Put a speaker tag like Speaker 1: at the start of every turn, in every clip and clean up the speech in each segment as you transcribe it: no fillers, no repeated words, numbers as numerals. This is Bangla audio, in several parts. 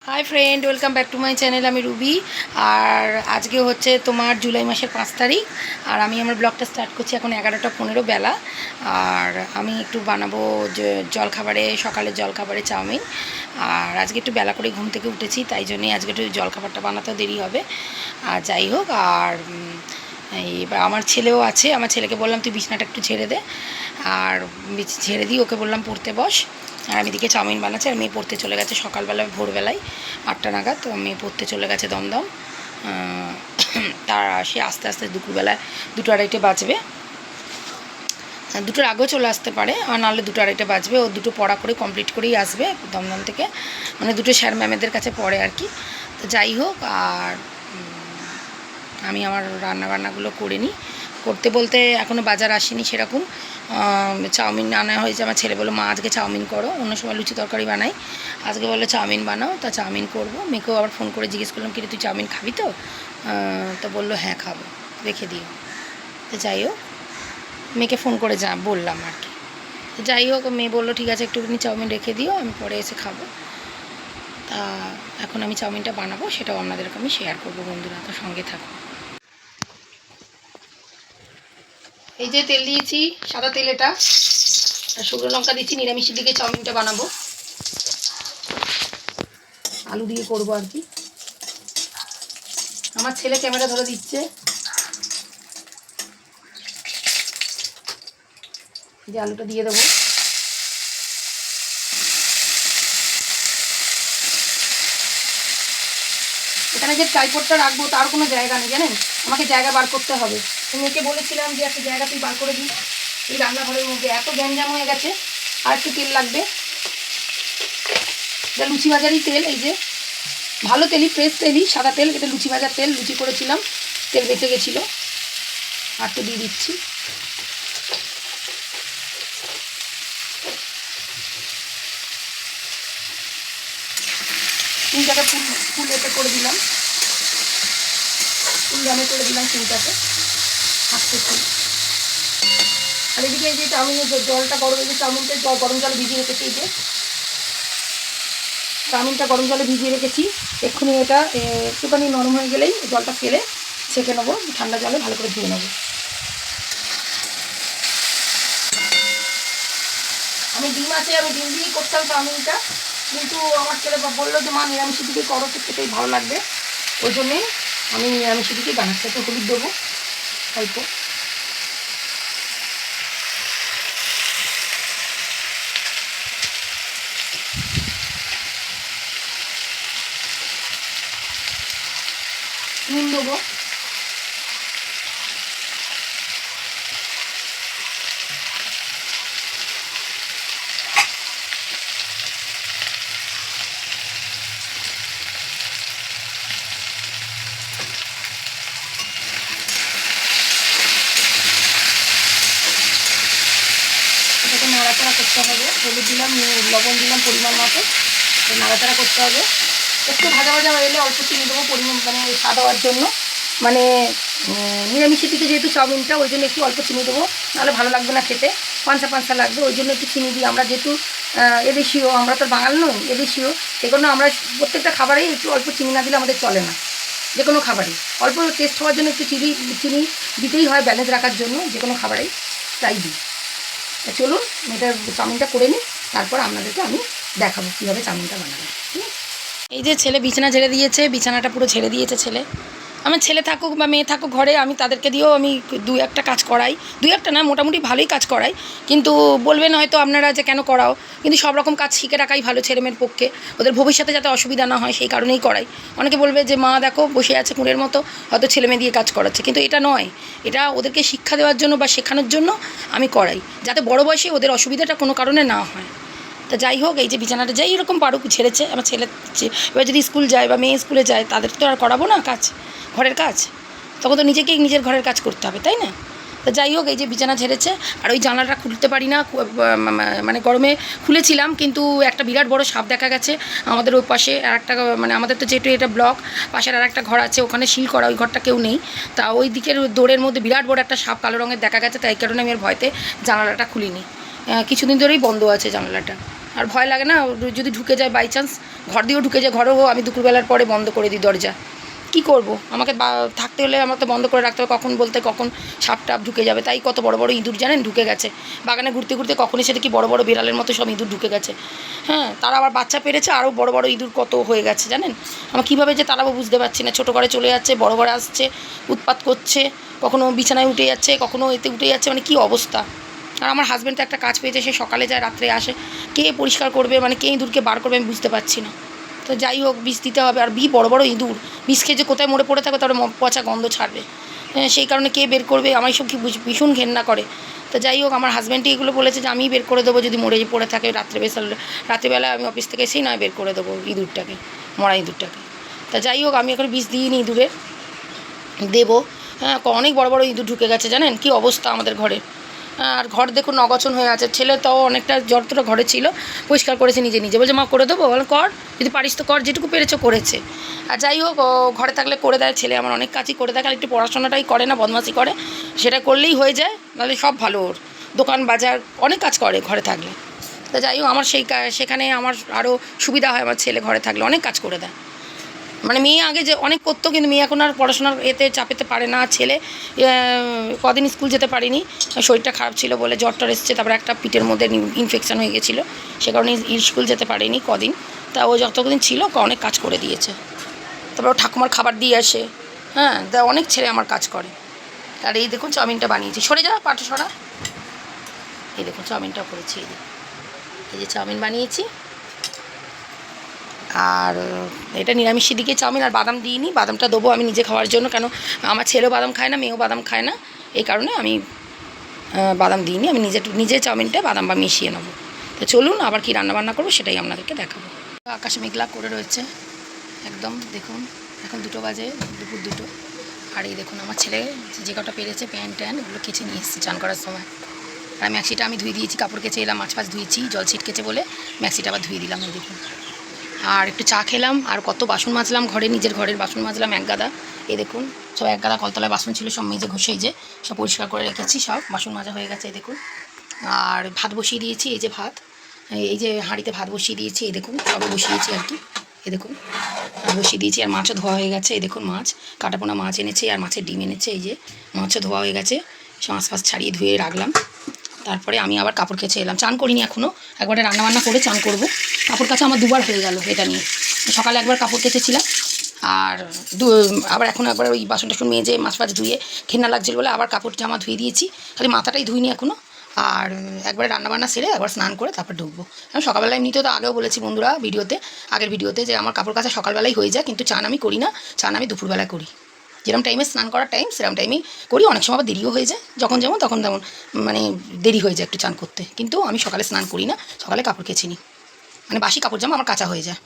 Speaker 1: High friend welcome back to my channel आमी रूबी और आज के होच्छे तुम्हार जुलाई मासेर 5 तारीख और आमी आमार ब्लगटा स्टार्ट करछि एखन 11टा 15 बेला और आमी एकटु बानाबो जल खाबारे सकाले जल खाबारे चाउमिन और आज के एकटु बेला करे घुम थेके उठेछि ताई जोन्नोई आज के एकटु जल खाबारटा बानाते देरी होबे और যাই হোক আর এবার আমার ছেলেও আছে আমার ছেলেকে বললাম তুই বিছানাটা একটু ঝেড়ে দে আর ঝেড়ে দিই ওকে বললাম পড়তে বস আর আমি দিকে চাউমিন বানাচ্ছি আর মেয়ে পড়তে চলে গেছে সকালবেলা ভোরবেলায় 8টা নাগাদ তো মেয়ে পড়তে চলে গেছে দমদম তার সে আস্তে আস্তে দুপুরবেলায় 2টা 2:30 বাজবে 2টার আগেও চলে আসতে পারে আর নাহলে 2টা 2:30 বাজবে ও দুটো পড়া করে কমপ্লিট করেই আসবে দমদম থেকে মানে দুটো স্যার ম্যামেদের কাছে পড়ে আর কি তো যাই হোক আর আমি আমার রান্নাবান্নাগুলো করে নিই করতে বলতে এখনও বাজার আসেনি সেরকম চাউমিন আনা হয়েছে আমার ছেলে বললো মা আজকে চাউমিন করো অন্য সময় লুচি তরকারি বানাই আজকে বললো চাউমিন বানাও তা চাউমিন করবো মেয়েকেও আবার ফোন করে জিজ্ঞেস করলাম কি রে তুই চাউমিন খাবি তো বললো হ্যাঁ খাবো রেখে দিও তো যাই হোক মেয়েকে ফোন করে বললাম আর কি তো যাই হোক মেয়ে বললো ঠিক আছে একটুখানি চাউমিন রেখে দিও আমি পরে এসে খাবো তা এখন আমি চাউমিনটা বানাবো সেটাও আপনাদেরকে আমি শেয়ার করবো বন্ধুরা তো সঙ্গে থাকো এই যে তেল দিয়েছি সাদা তেল এটা আর শুকনো লঙ্কা দিচ্ছি নিরামিষের দিকে চাউমিনটা বানাবো আলু দিয়ে করবো আর কি আমার ছেলে ক্যামেরা ধরে দিচ্ছে যে আলুটা দিয়ে দেবো এখানে যে ট্রাইপডটা রাখবো তার কোনো জায়গা নেই জানেন আমাকে জায়গা বার করতে হবে মেয়েকে বলেছিলাম যে একটা জায়গা তুই বার করে দিই এই রান্নাঘরের মধ্যে এত গ্যাঞ্জাম হয়ে গেছে আর একটু তেল লাগবে এটা লুচি ভাজারই তেল এই যে ভালো তেলই ফ্রেশ তেলই সাদা তেল এটা লুচি ভাজার তেল লুচি করেছিলাম তেল বেঁচে গেছিলো আর তো দিয়ে দিচ্ছি তিনটাকে ফুল এতে করে দিলাম ফুল দামে করে দিলাম তিনটাকে হাঁটতেছি আর এদিকে এই যে চাউমিনের জলটা গরম এই যে চাউমিনটা গরম জলে ভিজিয়ে রেখেছি এই যে চাউমিনটা গরম জলে ভিজিয়ে রেখেছি এক্ষুনি এটা একটুখানি নরম হয়ে গেলেই জলটা ফেলে ছেঁকে নেবো ঠান্ডা জলে ভালো করে ধুয়ে নেবো আমি ডিম আছে আমি ডিম দিয়েই করতাম চাউমিনটা কিন্তু আমার ছেলে বললো যে মা নিরামিষের দিকে করো তো খেতেই ভালো লাগবে ওই জন্যেই আমি নিরামিষের দিকেই বানাচ্ছি একটু হলুদ দেবো অল্প নুন দেবো নাড়াচাড়া করতে হবে হলুদ দিলাম লবণ দিলাম পরিমাণ মতো নাড়াচাড়া করতে হবে একটু ভাজা ভাজা হয়ে এলে অল্প চিনি দেবো পরিমাণ মানে স্বাদ হওয়ার জন্য মানে নিরামিষের দিকে যেহেতু চাউমিনটা ওই জন্য একটু অল্প চিনি দেবো নাহলে ভালো লাগবে না খেতে পাঁচা পাঁচা লাগবে ওই জন্য একটু চিনি দিই আমরা যেহেতু এদেশীয় আমরা তো বাঙাল নই এদেশীয় সেজন্য আমরা প্রত্যেকটা খাবারেই একটু অল্প চিনি না দিলে আমাদের চলে না যে কোনো খাবারই অল্প টেস্ট হওয়ার জন্য একটু চিনি দিতেই হয় ব্যালেন্স রাখার জন্য যে কোনো খাবারেই তাই দিই চলুন এটা চাউমিনটা করে নিই তারপর আপনাদেরকে আমি দেখাবো কীভাবে চাউমিনটা বানাবো এই যে ছেলে বিছানা ঝেড়ে দিয়েছে বিছানাটা পুরো ঝেড়ে দিয়েছে ছেলে আমার ছেলে থাকুক বা মেয়ে থাকুক ঘরে আমি তাদেরকে দিয়েও আমি 2-1টা কাজ করাই 2-1টা না মোটামুটি ভালোই কাজ করাই কিন্তু বলবেন হয়তো আপনারা যে কেন করাও কিন্তু সব রকম কাজ শিখে রাখাই ভালো ছেলেমেয়ের পক্ষে ওদের ভবিষ্যতে যাতে অসুবিধা না হয় সেই কারণেই করাই অনেকে বলবে যে মা দেখো বসে আছে কুঁড়ের মতো হয়তো ছেলেমেয়ে দিয়ে কাজ করাচ্ছে কিন্তু এটা নয় এটা ওদেরকে শিক্ষা দেওয়ার জন্য বা শেখানোর জন্য আমি করাই যাতে বড় বয়সে ওদের অসুবিধাটা কোনো কারণে না হয় তা যাই হোক এই যে বিছানাটা যাই এরকম পারুক ছেড়েছে আমার ছেলে এবার যদি স্কুল যায় বা মেয়ে স্কুলে যায় তাদের তো আর করাবো না কাজ ঘরের কাজ তখন তো নিজেকেই নিজের ঘরের কাজ করতে হবে তাই না তো যাই হোক এই যে বিছানা ঝেড়েছে আর ওই জানলাটা খুলতে পারি না মানে গরমে খুলেছিলাম কিন্তু একটা বিরাট বড় সাপ দেখা গেছে আমাদের ওই পাশে আর একটা মানে আমাদের তো যেহেতু এটা ব্লক পাশের আর একটা ঘর আছে ওখানে সিল করা ওই ঘরটা কেউ নেই তা ওই দিকের দৌড়ের মধ্যে বিরাট বড় একটা সাপ কালো রঙের দেখা গেছে তাই কারণে আমি এর ভয়তে জানলাটা খুলিনি কিছুদিন ধরেই বন্ধ আছে জানলাটা আর ভয় লাগে না যদি ঢুকে যায় বাই চান্স, ঘর দিয়েও ঢুকে যায়, ঘরেও আমি দুপুরবেলার পরে বন্ধ করে দিই দরজা। কি করব, আমাকে থাকতে হলে আমার তো বন্ধ করে রাখতে হবে, কখন বলতে কখন সাপ টাপ ঢুকে যাবে। তাই কত বড় বড় ইঁদুর জানেন ঢুকে গেছে বাগানে ঘুরতে ঘুরতে, কখনই সেটা কি বড় বড় বিড়ালের মতো সব ইঁদুর ঢুকে গেছে। হ্যাঁ, তারা আবার বাচ্চা পেরেছে, আরও বড় বড় ইঁদুর কত হয়ে গেছে জানেন। আমার কীভাবে যে তারাও বুঝতে পারছি না, ছোটো ঘরে চলে যাচ্ছে, বড় ঘরে আসছে, উৎপাত করছে, কখনো বিছানায় উঠে যাচ্ছে, কখনো এতে উঠে যাচ্ছে, মানে কী অবস্থা। আর আমার হাজব্যান্ড তো একটা কাজ পেয়েছে, সে সকালে যায় রাত্রে আসে, কে পরিষ্কার করবে, মানে কে ইঁদুরকে বার করবে আমি বুঝতে পারছি না। তো যাই হোক, বিষ দিতে হবে। আর বড় বড় ইঁদুর বিষ খেয়ে যে কোথায় মরে পড়ে থাকবে, তারপরে পচা গন্ধ ছাড়বে। সেই কারণে কে বের করবে, আমার সব কি ভীষণ ঘেন্না করে। তো যাই হোক, আমার হাজব্যান্ডই এগুলো বলেছে যে আমিই বের করে দেবো, যদি মরে পড়ে থাকে রাত্রেবেলা আমি অফিস থেকে এসেই নয় বের করে দেবো ইঁদুরটাকে, মরা ইঁদুরটাকে। তা যাই হোক, আমি এখন বিষ দিইনি ইঁদুরের, দেবো। হ্যাঁ, অনেক বড় বড় ইঁদুর ঢুকে গেছে জানেন, কি অবস্থা আমাদের ঘরে। আর ঘর দেখুন অগোছালো হয়ে আছে। ছেলে তাও অনেকটা যতটা ঘরে ছিল পরিষ্কার করেছে নিজে নিজে, বলছে মা করে দেবো, বলে কর, যদি পারিস তো কর, যেটুকু পেরেছো করেছে। আর যাই হোক, ঘরে থাকলে করে দেয় ছেলে, আমার অনেক কাজই করে দেয়, একটু পড়াশোনাটাই করে না, বদমাশি করে, সেটা করলেই হয়ে যায়, নাহলে সব ভালো ওর। দোকান বাজার অনেক কাজ করে ঘরে থাকলে। তা যাই হোক, আমার সেখানে আমার আরও সুবিধা হয়, আমার ছেলে ঘরে থাকলে অনেক কাজ করে দেয়। মানে মেয়ে আগে যে অনেক করতো, কিন্তু মেয়ে এখন আর পড়াশোনার এতে চাপেতে পারে না। ছেলে কদিন স্কুল যেতে পারিনি, শরীরটা খারাপ ছিল বলে, জ্বরটা এসছে, তারপরে একটা পিঠের মধ্যে ইনফেকশান হয়ে গেছিলো, সে কারণে স্কুল যেতে পারিনি কদিন। তা ও যতদিন ছিল অনেক কাজ করে দিয়েছে। তারপর ও ঠাকুমার খাবার দিয়ে আসে। হ্যাঁ, অনেক ছেলে আমার কাজ করে। আর এই দেখুন চাউমিনটা বানিয়েছি, সরে যা পাটে সরা। এই দেখুন চাউমিনটা করেছি, এই যে চাউমিন বানিয়েছি। আর এটা নিরামিষের দিকে চাউমিন, আর বাদাম দিইনি, বাদামটা দেবো আমি নিজে খাওয়ার জন্য, কেন আমার ছেলেও বাদাম খায় না, মেয়েও বাদাম খায় না, এই কারণে আমি বাদাম দিইনি। আমি নিজে চাউমিনটা বাদাম বা মিশিয়ে নেবো। তো চলুন, আবার কি রান্নাবান্না করবো সেটাই আপনাদেরকে দেখাবো। আকাশে মেঘলা করে রয়েছে একদম, দেখুন এখন 2টো বাজে, দুপুর 2টো। আর এই দেখুন আমার ছেলে যে কটা পেরেছে প্যান্ট ওগুলো কেচে নিয়ে এসেছে চান করার সময়। আর ম্যাক্সিটা আমি ধুয়ে দিয়েছি, কাপড় কেচে এলাম, মাছ ধুয়েছি, জল ছিটকেছে বলে ম্যাক্সিটা আবার ধুয়ে দিলাম। এই দেখুন, আর একটু চা খেলাম, আর কত বাসন মাজলাম, নিজের ঘরের বাসন মাজলাম এক গাদা। এই দেখুন সব এক গাদা কলতলায় বাসন ছিল, সব মেজে ঘষে যে সব পরিষ্কার করে রেখেছি, সব বাসন মাজা হয়ে গেছে। এই দেখুন, আর ভাত বসিয়ে দিয়েছি, এই যে ভাত, এই যে হাঁড়িতে ভাত বসিয়ে দিয়েছি, এই দেখুন সবে বসিয়েছি আর কি। এই দেখুন বসিয়ে দিয়েছি, আর মাছও ধোয়া হয়ে গেছে। এই দেখুন মাছ, কাটাপোনা মাছ এনেছে, আর মাছের ডিম এনেছে, এই যে মাছও ধোয়া হয়ে গেছে, মাছ ফাছ ছাড়িয়ে ধুয়ে রাখলাম। তারপরে আমি আবার কাপড় কেচে এলাম, চান করিনি এখনও, একবারে রান্নাবান্না করে চান করব। কাপড় কাচা আমার 2বার হয়ে গেল এটা নিয়ে। সকালে একবার কাপড় কেচেছিলাম, আর আবার এখন একবার ওই বাসন টাসন মেজে মাছ ফাছ ধুয়ে ঘেন্না লাগছিল বলে আবার কাপড় জামা ধুয়ে দিয়েছি, খালি মাথাটাই ধুইনি এখনও। আর একবারে রান্নাবান্না সেরে একবার স্নান করে তারপর ঢুকবো। আমি সকালবেলা এমনিতেও তো আগেও বলেছি বন্ধুরা আগের ভিডিওতে যে আমার কাপড় কাচা সকালবেলাই হয়ে যায়, কিন্তু চান আমি করি না, চান আমি দুপুরবেলা করি। যেরকম টাইমে স্নান করার টাইম সেরকম টাইমেই করি, অনেক সময় আবার দেরিও হয়ে যায়, যখন যেমন তখন তেমন, মানে দেরি হয়ে যায় একটু চান করতে। কিন্তু আমি সকালে স্নান করি না, সকালে কাপড় কেচে নিই, মানে বাসি কাপড় জামা আমার কাচা হয়ে যায়।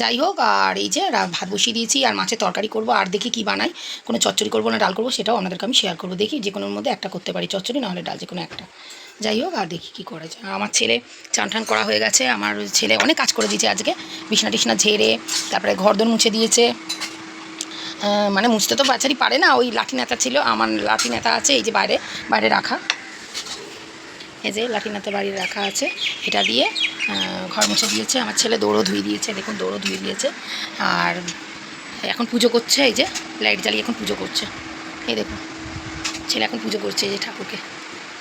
Speaker 1: যাই হোক, আর এই যে ভাত বসিয়ে দিয়েছি, আর মাছের তরকারি করব, আর দেখি কি বানাই, কোনো চচ্চড়ি করবো না ডাল করবো সেটাও আপনাদেরকে আমি শেয়ার করবো। দেখি যে কোনোর মধ্যে একটা করতে পারি, চচ্চড়ি নাহলে ডাল, যে কোনো একটা। যাই হোক, আর দেখি কী করা যায়। আমার ছেলে চান টান করা হয়ে গেছে, আমার ছেলে অনেক কাজ করে দিয়েছে আজকে, বিছনা টিছনা ঝেড়ে, তারপরে ঘরদোর মুছে দিয়েছে। মানে মুছতে তো বাচ্চারই পারে না, ওই লাঠি নেতা ছিল, আমার লাঠি নেতা আছে এই যে বাইরে রাখা, এই যে লাঠি নেতা বাড়ি রাখা আছে, এটা দিয়ে ঘর মুছে দিয়েছে। আমার ছেলে দৌড়ও ধুয়ে দিয়েছে, দেখুন দৌড়ও ধুয়ে দিয়েছে। আর এখন পুজো করছে, এই যে লাইট জ্বালিয়ে এখন পুজো করছে। এই দেখুন ছেলে এখন পুজো করছে এই যে ঠাকুরকে,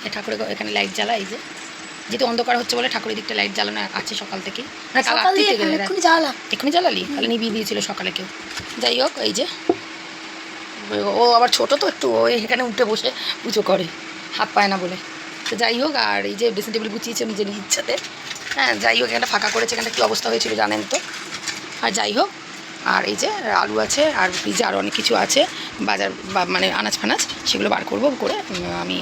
Speaker 1: এই ঠাকুরের এখানে লাইট জ্বালা, এই যে যেহেতু অন্ধকার হচ্ছে বলে ঠাকুরের দিকটা লাইট জ্বালানো আছে সকাল থেকে, মানে কাল রাত থেকে গেলে এক্ষুনি জ্বালালি, তাহলে নিভিয়ে দিয়েছিল সকালে কেউ। যাই হোক, এই যে ও আবার ছোটো তো একটু, ও এখানে উঠে বসে পুজো করে, হাত পায় না বলে। তো যাই হোক, আর এই যে ড্রেসিং টেবিল গুছিয়েছে নিজের ইচ্ছাতে। হ্যাঁ, যাই হোক, এখানটা ফাঁকা করেছে, এখানটা কী অবস্থা হয়েছিল জানেন তো। আর যাই হোক, আর এই যে আলু আছে, আর ফ্রিজে আরও অনেক কিছু আছে, বাজার মানে আনাজ ফানাজ, সেগুলো বার করবো, করে আমি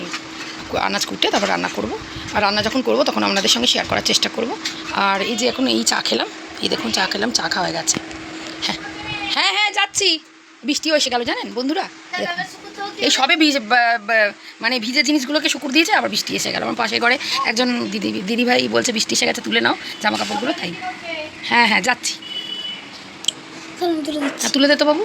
Speaker 1: আনাজ কুটে তারপর রান্না করব। আর রান্না যখন করব তখন আপনাদের সঙ্গে শেয়ার করার চেষ্টা করব। আর এই যে এখন এই চা খেলাম, এই দেখুন চা খেলাম, চা খাওয়া গেছে। হ্যাঁ হ্যাঁ হ্যাঁ যাচ্ছি, বৃষ্টিও এসে গেল জানেন বন্ধুরা, এই সবে মানে ভিজে জিনিসগুলোকে শুকুর দিয়েছে, আবার বৃষ্টি এসে গেল। আমার পাশের ঘরে একজন দিদিভাই বলছে বৃষ্টি এসে গেছে, তুলে নাও জামা কাপড়গুলো, তাই। হ্যাঁ হ্যাঁ যাচ্ছি, তুলে দে তো বাবু।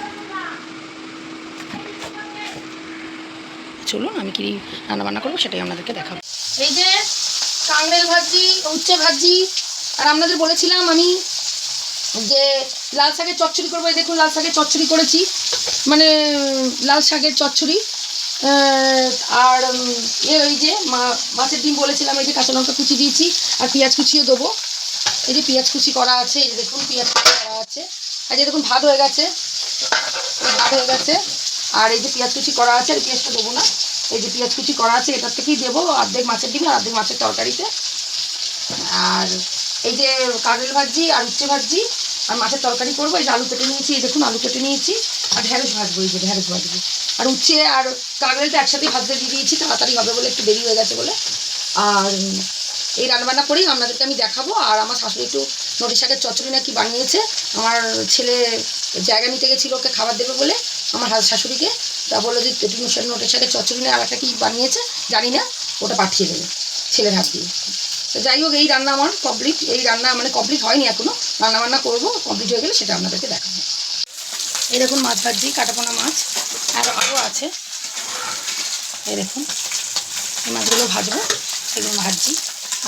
Speaker 1: চলুন, আমি কি রান্নাবান্না করবো সেটাই আপনাদেরকে দেখাবো। এই যে কাঁকড়েল ভাজি, উচ্ছে ভাজি, আর আপনাদের বলেছিলাম আমি যে লাল শাকের চচ্চড়ি করবো। এই দেখুন লাল শাকের চচ্চড়ি করেছি, মানে লাল শাকের চচ্চড়ি। আর ওই যে মাছের ডিম বলেছিলাম, এই যে কাঁচা লঙ্কা কুচি দিয়েছি আর পেঁয়াজ কুচিও দেবো। এই যে পেঁয়াজ কুচি করা আছে, এই যে দেখুন পেঁয়াজ কুচি করা আছে। আর যে দেখুন ভাত হয়ে গেছে, আর এই যে পেঁয়াজ কুচি করা আছে, আর পেঁয়াজটা দেবো না, এই যে পেঁয়াজ কুচি করা আছে এটার থেকেই দেবো অর্ধেক মাছের ডিম আর অর্ধেক মাছের তরকারিতে। আর এই যে কাঁকরোল ভাজি আর উচ্ছে ভাজি আর মাছের তরকারি করবো। এই যে আলু কেটে নিয়েছি, এই দেখুন আলু কেটে নিয়েছি আর ঢ্যাঁড়স ভাজবো, এই যে ঢ্যাঁড়স ভাজবো। আর উচ্ছে আর কাঁকরোলটা একসাথেই ভাজতে দিয়ে দিয়েছি, তাড়াতাড়ি হবে বলে, একটু দেরি হয়ে গেছে বলে। আর এই রান্নাবান্না করেই আপনাদেরকে আমি দেখাবো। আর আমার শাশুড়ি একটু নটি শাকের চচ্চড়ি নাকি বানিয়েছে, আমার ছেলে জায়গা নিতে গেছিলো ওকে খাবার দেবে বলে আমার শাশুড়িকে, তা বললো যে একটু নটি শাকের চচ্চড়ি নিয়ে আর একটা কি বানিয়েছে জানি না, ওটা পাঠিয়ে দেবে ছেলের হাত দিয়ে। তো যাই হোক, এই রান্না আমার কমপ্লিট, এই রান্না মানে কমপ্লিট হয়নি এখনও, রান্নাবান্না করবো, কমপ্লিট হয়ে গেলে সেটা আপনাদেরকে দেখাবো। এই দেখুন মাছ ভাজি, কাটাপোনা মাছ আরও আছে, এই দেখুন এই মাছগুলো ভাজবো, এগুলো ভাজছি।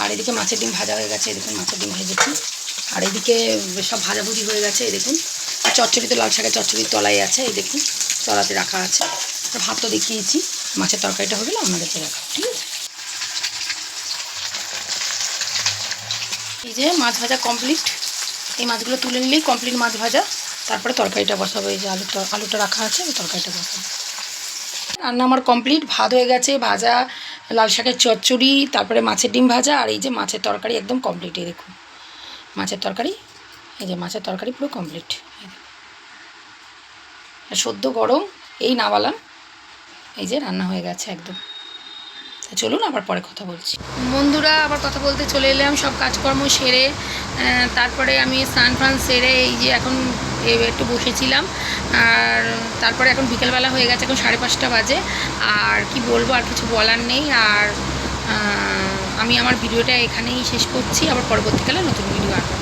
Speaker 1: আর এদিকে মাছের ডিম ভাজা হয়ে গেছে, এই দেখুন মাছের ডিম ভেজেছি। আর এদিকে সব ভাজাভুজি হয়ে গেছে, এই দেখুন। আর চচ্চড়ি তো লাল শাকের চচ্চড়ির তলায় আছে, এই দেখুন তলাতে রাখা আছে। আর ভাত তো দেখিয়েছি, মাছের তরকারিটা হয়ে গেলে আপনাদেরকে রাখা, ঠিক আছে। এই যে মাছ ভাজা কমপ্লিট, এই মাছগুলো তুলে নিলেই কমপ্লিট মাছ ভাজা। তারপরে তরকারিটা বসাবো, এই যে আলুটা রাখা আছে, ওই তরকারিটা বসাবো। রান্না আমার কমপ্লিট, ভাত হয়ে গেছে, ভাজা লাল শাকের চচ্চড়ি, তারপরে মাছের ডিম ভাজা, আর এই যে মাছের তরকারি একদম কমপ্লিট। এই দেখুন মাছের তরকারি, এই যে মাছের তরকারি পুরো কমপ্লিট। সদ্য গরম এই নামালাম, এই যে রান্না হয়ে গেছে একদম। চলুন আবার পরে কথা বলছি। বন্ধুরা আবার কথা বলতে চলে এলাম, সব কাজকর্ম সেরে তারপরে আমি স্নান ফান সেরে এই যে এখন একটু বসেছিলাম। আর তারপরে এখন বিকেলবেলা হয়ে গেছে, এখন 5:30 বাজে। আর কি বলবো, আর কিছু বলার নেই। আর আমি আমার ভিডিওটা এখানেই শেষ করছি, আবার পরবর্তীকালে নতুন ভিডিও আনবো।